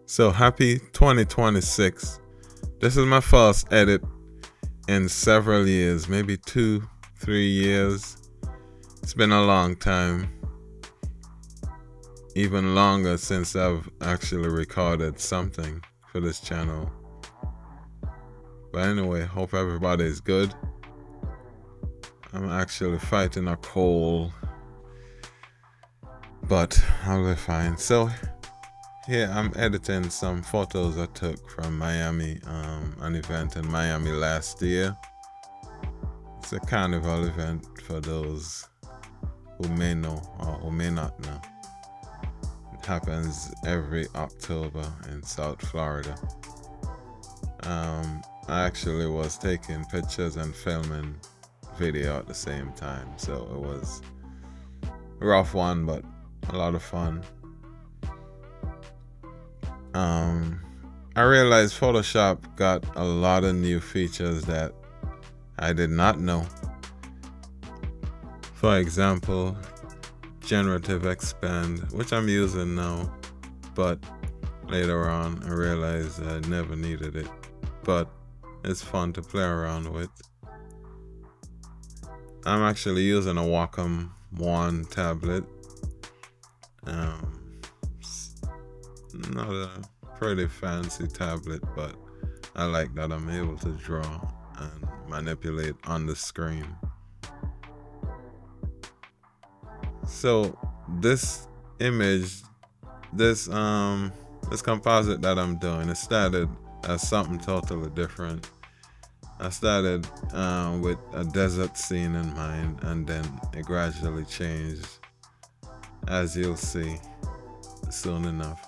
So happy 2026. This is my first edit in several years, maybe 2-3 years. It's been a long time, even longer since I've actually recorded something for this channel. But anyway, hope everybody is good. I'm actually fighting a cold, but I'll be fine. So here I'm editing some photos I took from Miami, an event in Miami last year. It's a carnival event for those who may know or who may not know. It happens every October in South Florida. I actually was taking pictures and filming video at the same time, so it was a rough one, but a lot of fun. I realized Photoshop got a lot of new features that I did not know. For example, generative expand, which I'm using now, but later on I realized I never needed it, but it's fun to play around with. I'm actually using a Wacom One tablet. Not a pretty fancy tablet, but I like that I'm able to draw and manipulate on the screen. So this image, this composite that I'm doing, it started as something totally different. I started with a desert scene in mind, and then it gradually changed, as you'll see soon enough.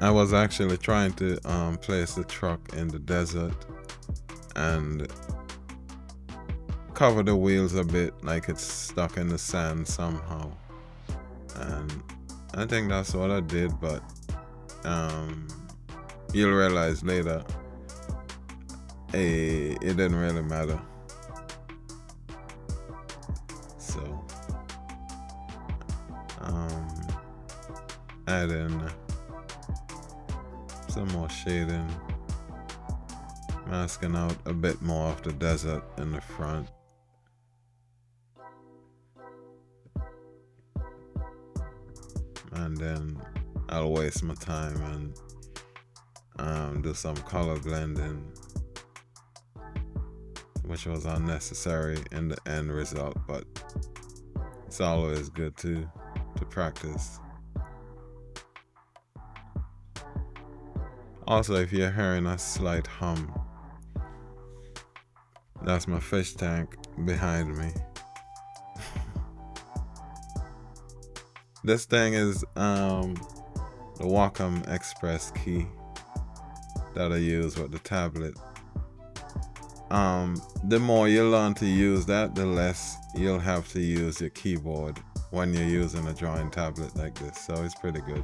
I was actually trying to place the truck in the desert and cover the wheels a bit like it's stuck in the sand somehow, and I think that's what I did, but you'll realize later it didn't really matter. So add in some more shading, masking out a bit more of the desert in the front. And then I'll waste my time and do some color blending, which was unnecessary in the end result, but it's always good to practice. Also, if you're hearing a slight hum, that's my fish tank behind me. This thing is the Wacom Express key that I use with the tablet. The more you learn to use that, the less you'll have to use your keyboard when you're using a drawing tablet like this, so it's pretty good.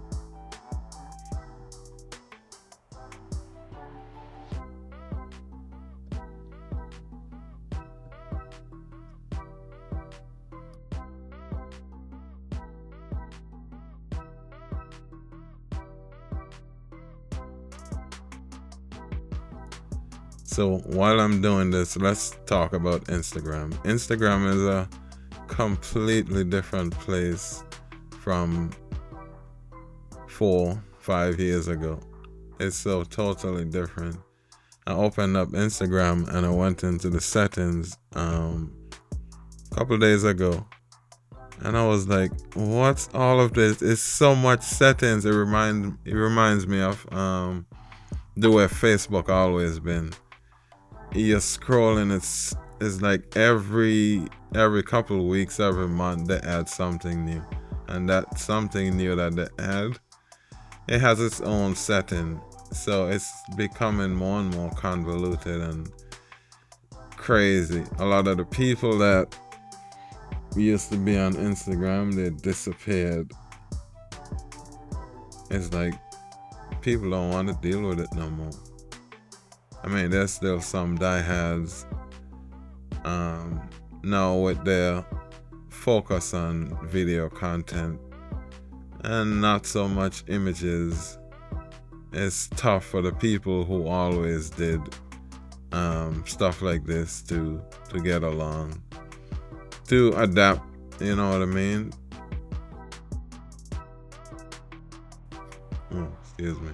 So while I'm doing this, let's talk about Instagram. Instagram is a completely different place from 4-5 years ago. It's so totally different. I opened up Instagram and I went into the settings a couple days ago, and I was like, what's all of this? It's so much settings. It reminds me of the way Facebook always been. You're scrolling, it's like every couple of weeks, every month they add something new, and that something new that they add, it has its own setting, so it's becoming more and more convoluted and crazy. A lot of the people that used to be on Instagram, they disappeared. It's like people don't want to deal with it no more. I mean, there's still some diehards now with their focus on video content and not so much images. It's tough for the people who always did stuff like this to get along, to adapt, you know what I mean? Oh, excuse me.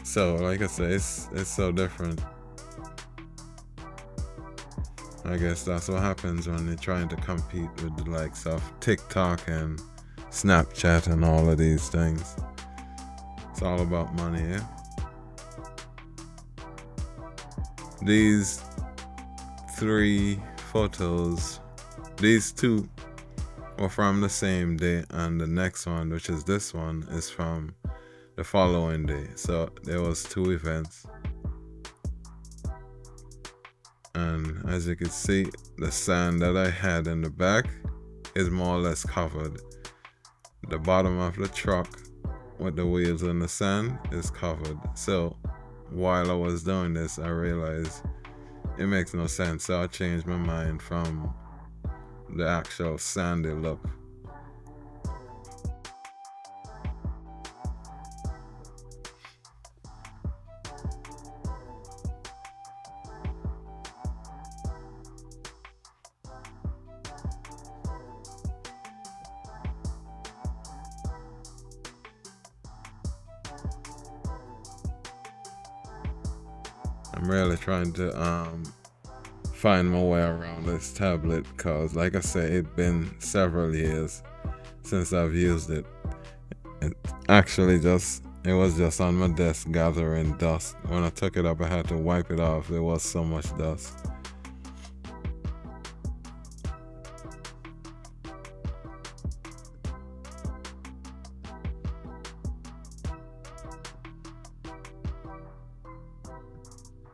So like I say, it's so different. I guess that's what happens when you're trying to compete with the likes of TikTok and Snapchat and all of these things. It's all about money, yeah? These 3 photos, these 2 were from the same day, and the next one, which is this one, is from the following day. So there was 2 events. And as you can see, the sand that I had in the back is more or less covered. The bottom of the truck with the wheels in the sand is covered. So while I was doing this, I realized it makes no sense. So I changed my mind from the actual sandy look. I'm really trying to find my way around this tablet because, like I said, it's been several years since I've used it. It was just on my desk gathering dust. When I took it up, I had to wipe it off. There was so much dust.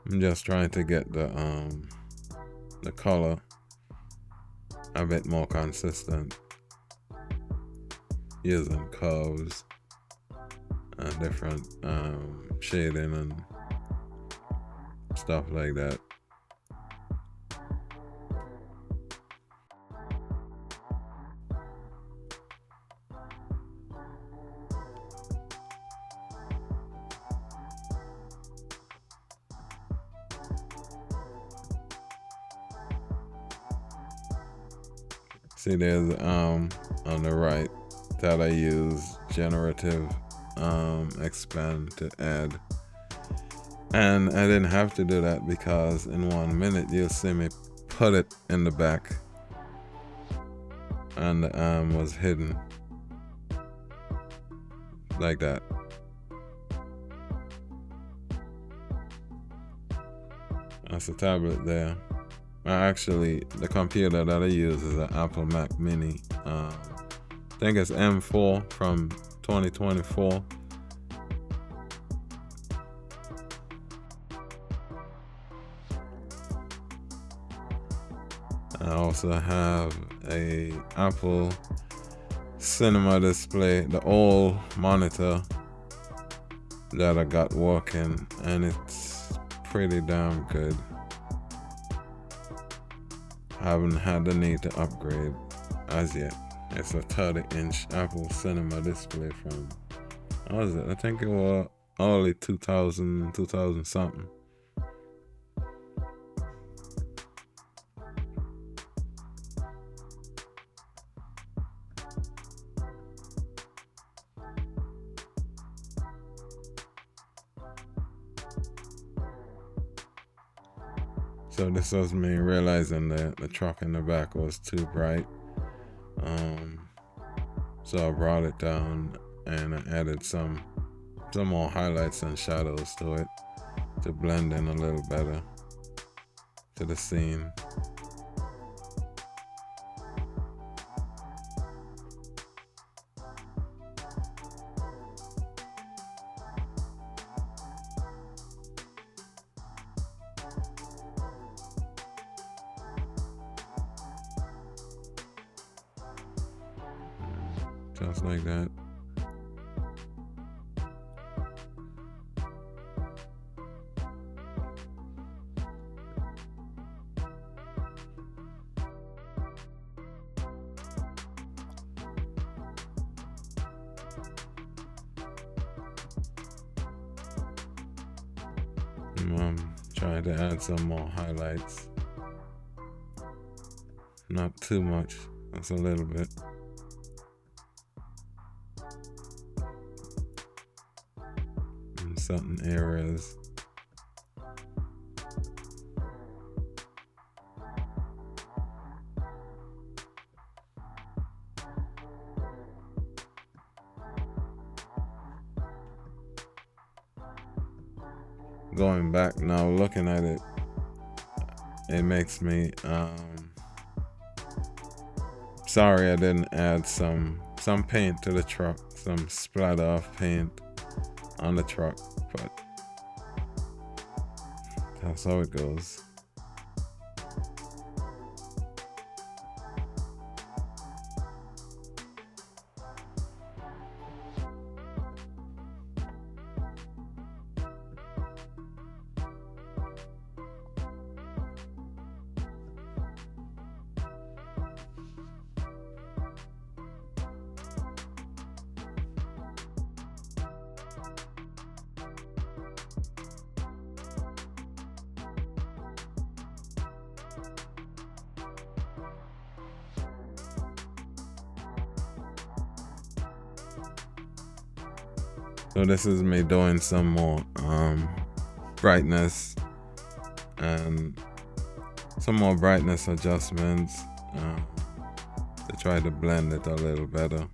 I'm just trying to get the color a bit more consistent using curves and different shading and stuff like that. See, there's on the right that I use generative expand to add, and I didn't have to do that because in 1 minute you'll see me put it in the back and the arm was hidden like that. That's a tablet there. The computer that I use is an Apple Mac Mini. I think it's M4 from 2024. I also have a Apple Cinema display, the old monitor that I got working, and it's pretty damn good. I haven't had the need to upgrade as yet. It's a 30-inch Apple Cinema display from, what was it? I think it was early 2000 something. So this was me realizing that the truck in the back was too bright. So I brought it down and I added some more highlights and shadows to it to blend in a little better to the scene. Just like that. Trying to add some more highlights. Not too much, just a little bit. In certain areas. Going back now, looking at it, it makes me sorry I didn't add some paint to the truck, some splatter of paint on the truck, but that's how it goes. So this is me doing some more brightness and some more brightness adjustments to try to blend it a little better.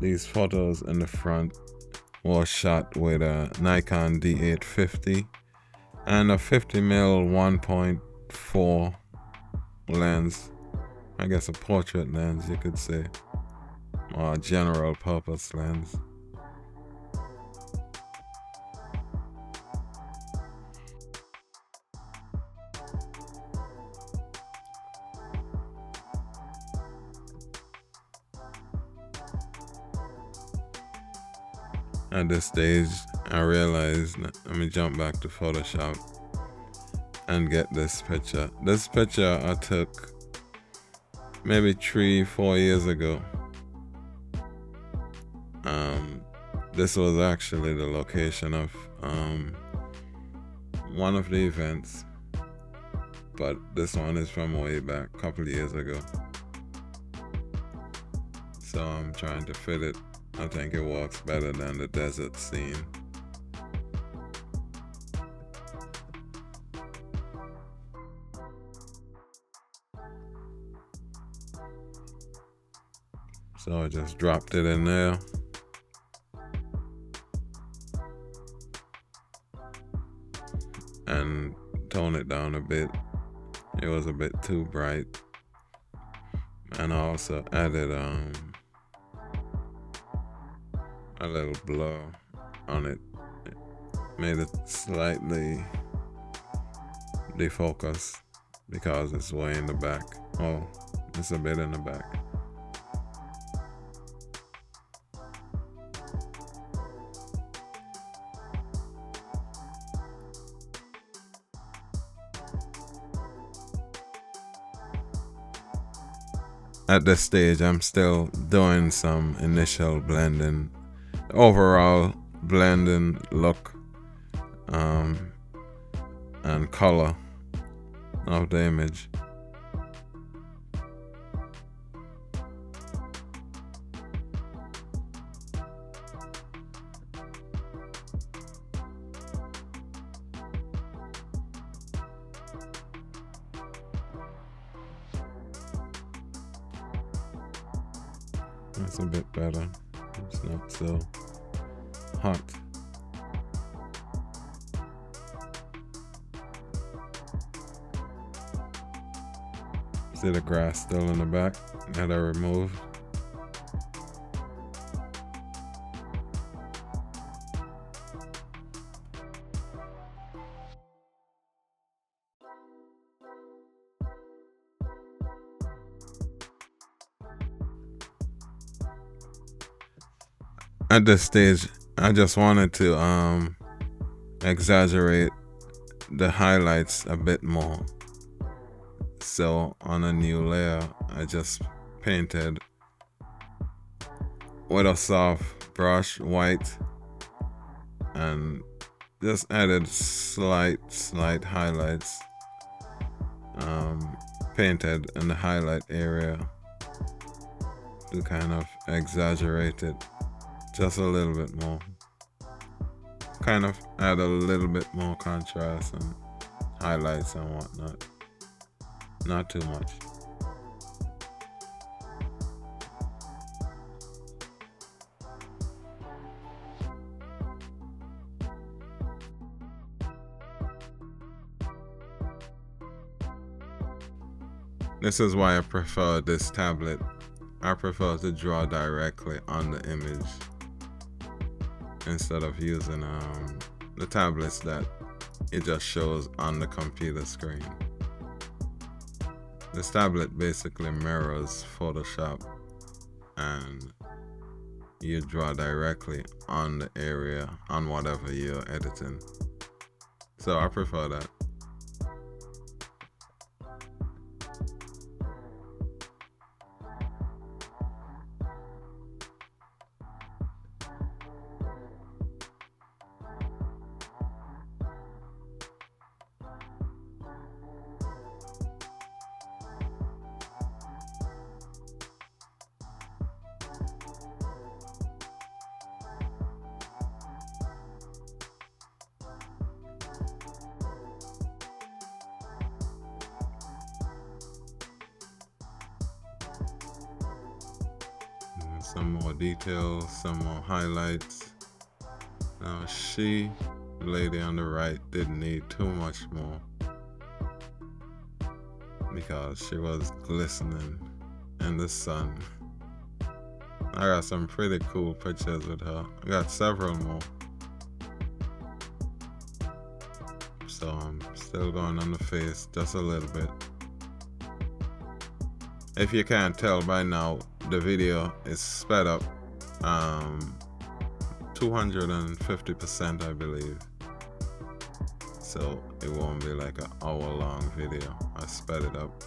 These photos in the front were shot with a Nikon D850 and a 50mm 1.4 lens. I guess a portrait lens, you could say, or a general purpose lens. At this stage, I realized, let me jump back to Photoshop and get this picture. This picture I took maybe 3-4 years ago. This was actually the location of one of the events, but this one is from way back, a couple of years ago. So I'm trying to fit it. I think it works better than the desert scene. So I just dropped it in there. And tone it down a bit. It was a bit too bright. And I also added a little blur on it. It made it slightly defocus because it's way in the back. Oh, it's a bit in the back. At this stage, I'm still doing some initial blending, overall blending look and color of the image. That's a bit better. It's not so hot. See the grass still in the back that I removed. At this stage, I just wanted to exaggerate the highlights a bit more. So on a new layer, I just painted with a soft brush, white, and just added slight highlights. Painted in the highlight area to kind of exaggerate it just a little bit more. Kind of add a little bit more contrast and highlights and whatnot. Not too much. This is why I prefer this tablet. I prefer to draw directly on the image instead of using the tablets that it just shows on the computer screen. This tablet basically mirrors Photoshop and you draw directly on the area on whatever you're editing. So I prefer that. Some more details, some more highlights. Now the lady on the right, didn't need too much more because she was glistening in the sun. I got some pretty cool pictures with her. I got several more. So I'm still going on the face just a little bit. If you can't tell by now, the video is sped up 250%, I believe. So it won't be like an hour-long video. I sped it up.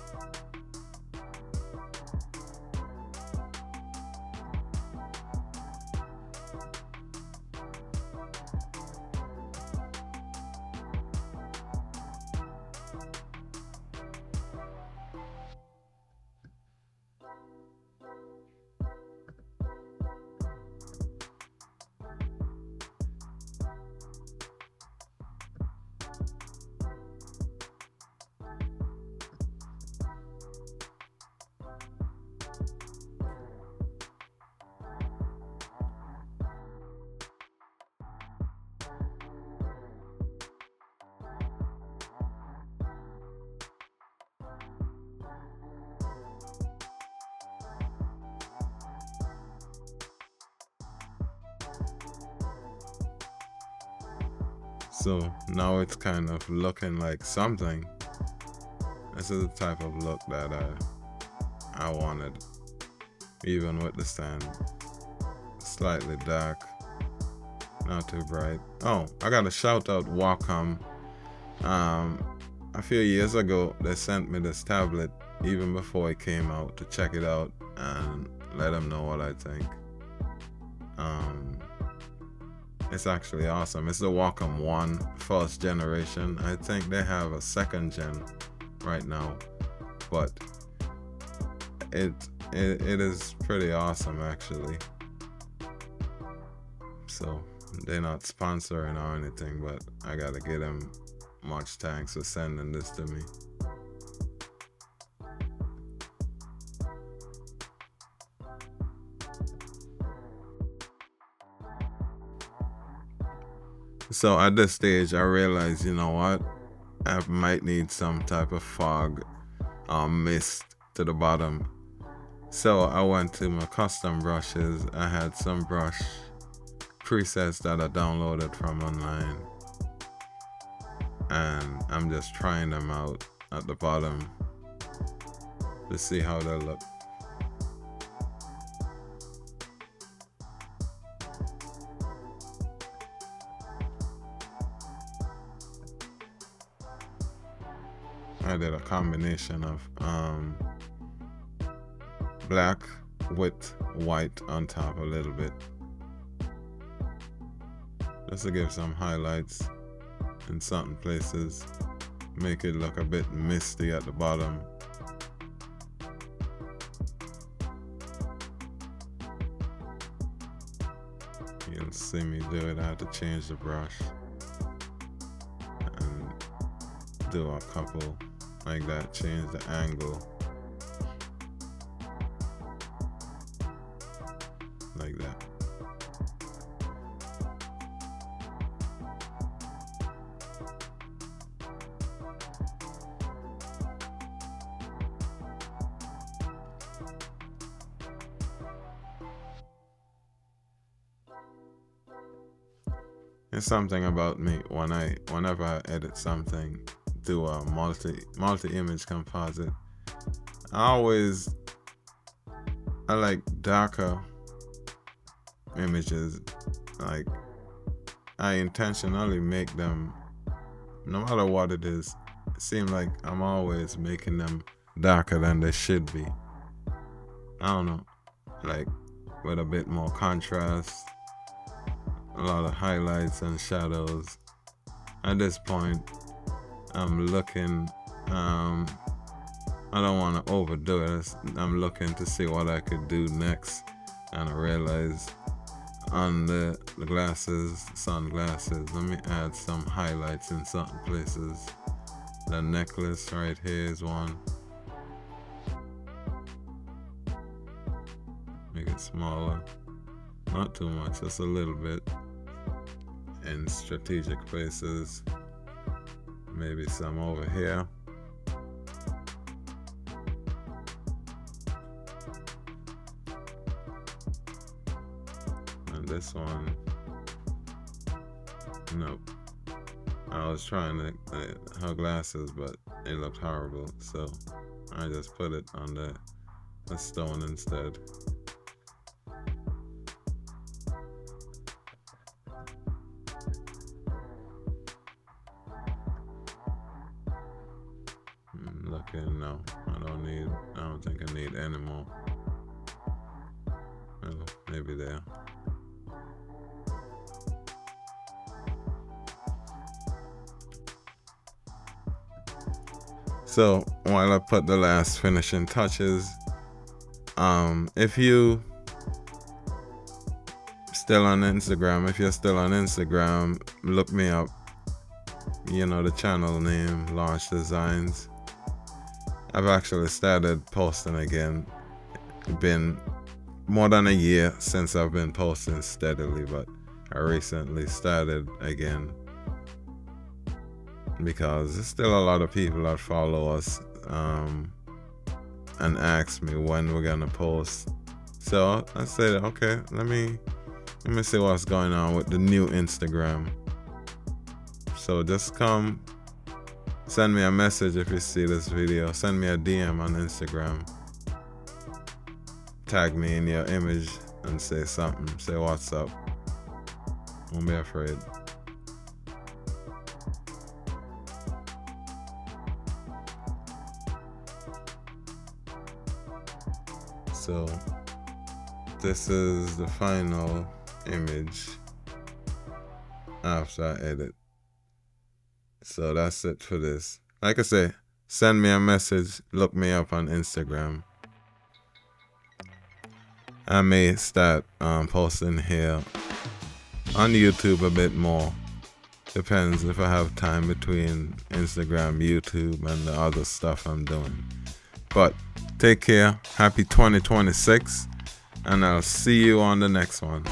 So now it's kind of looking like something. This is the type of look that I wanted, even with the stand. Slightly dark, not too bright. Oh, I gotta shout out Wacom. A few years ago, they sent me this tablet even before it came out to check it out and let them know what I think. It's actually awesome. It's the Wacom 1 first generation. I think they have a second gen right now, but it is pretty awesome actually. So they're not sponsoring or anything, but I gotta give them much thanks for sending this to me. So at this stage, I realized, you know what? I might need some type of fog or mist to the bottom. So I went to my custom brushes. I had some brush presets that I downloaded from online, and I'm just trying them out at the bottom to see how they look. I did a combination of black with white on top a little bit, just to give some highlights in certain places, make it look a bit misty at the bottom. You'll see me do it. I had to change the brush and do a couple like that, change the angle like that. It's something about me whenever I edit something, do a multi-image composite, I like darker images. Like, I intentionally make them, no matter what it is, it seems like I'm always making them darker than they should be. I don't know, like with a bit more contrast, a lot of highlights and shadows. At this point, I'm looking, I don't want to overdo it. I'm looking to see what I could do next, and I realize on the sunglasses, let me add some highlights in certain places. The necklace right here is one. Make it smaller, not too much, just a little bit. In strategic places, maybe some over here. And this one, nope. I was trying to her glasses, but it looked horrible, so I just put it on the stone instead. Looking, no, I don't think I need any more. Oh, maybe there. So while I put the last finishing touches, if you're still on Instagram, look me up. You know the channel name, Launch Designs. I've actually started posting again. It's been more than a year since I've been posting steadily, but I recently started again because there's still a lot of people that follow us and ask me when we're gonna post. So I said, okay, let me see what's going on with the new Instagram. So just come, send me a message if you see this video. Send me a DM on Instagram. Tag me in your image and say something. Say what's up. Don't be afraid. So this is the final image after I edit. So that's it for this. Like I say, send me a message, look me up on Instagram. I may start posting here on YouTube a bit more. Depends if I have time between Instagram, YouTube, and the other stuff I'm doing. But take care, happy 2026, and I'll see you on the next one.